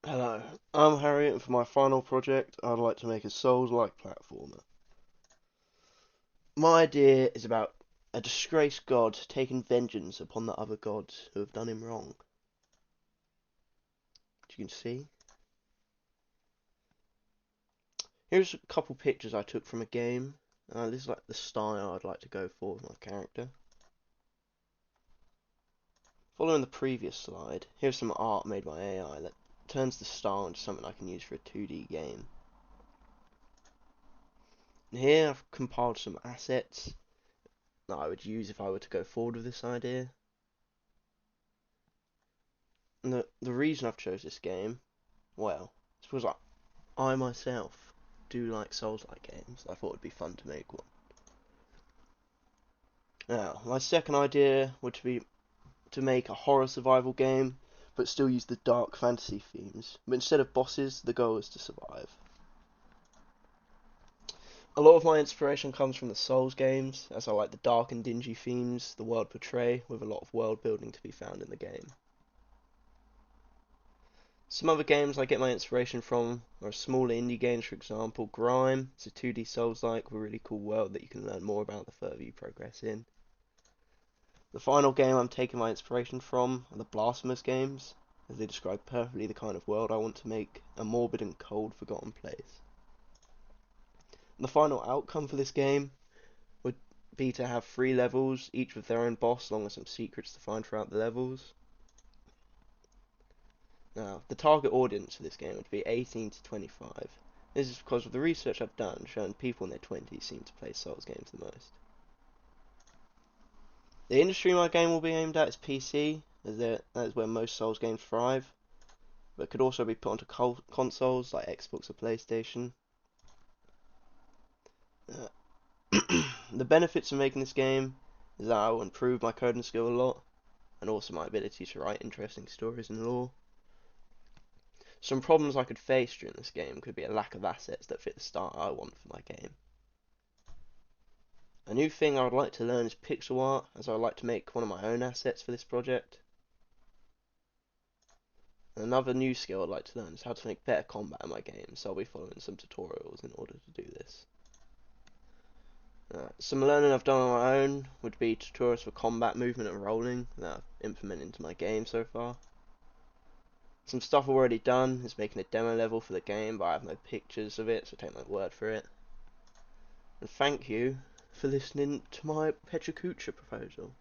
Hello, I'm Harry, and for my final project, I'd like to make a Souls-like platformer. My idea is about a disgraced god taking vengeance upon the other gods who have done him wrong. As you can see, here's a couple pictures I took from a game. This is like the style I'd like to go for with my character. Following the previous slide, here's some art made by AI that turns the style into something I can use for a 2D game. And here I've compiled some assets that I would use if I were to go forward with this idea. And the reason I've chose this game, well, it's because I myself do like Souls-like games. I thought it'd be fun to make one. Now, my second idea would be to make a horror survival game, but still use the dark fantasy themes. But instead of bosses, the goal is to survive. A lot of my inspiration comes from the Souls games, as I like the dark and dingy themes the world portray, with a lot of world building to be found in the game. Some other games I get my inspiration from are smaller indie games, for example, Grime. It's a 2D Souls-like with a really cool world that you can learn more about the further you progress in. The final game I'm taking my inspiration from are the Blasphemous games, as they describe perfectly the kind of world I want to make, a morbid and cold forgotten place. And the final outcome for this game would be to have 3 levels, each with their own boss, along with some secrets to find throughout the levels. Now, the target audience for this game would be 18 to 25. This is because of the research I've done showing people in their 20s seem to play Souls games the most. The industry my game will be aimed at is PC, as that is where most Souls games thrive, but it could also be put onto consoles like Xbox or PlayStation. The benefits of making this game is that I will improve my coding skill a lot, and also my ability to write interesting stories and lore. Some problems I could face during this game could be a lack of assets that fit the style I want for my game. A new thing I would like to learn is pixel art, as I would like to make one of my own assets for this project. And another new skill I'd like to learn is how to make better combat in my game, so I'll be following some tutorials in order to do this. Some learning I've done on my own would be tutorials for combat movement and rolling that I've implemented into my game so far. Some stuff I've already done is making a demo level for the game, but I have no pictures of it, so take my word for it. And thank you for listening to my Pecha Kucha proposal.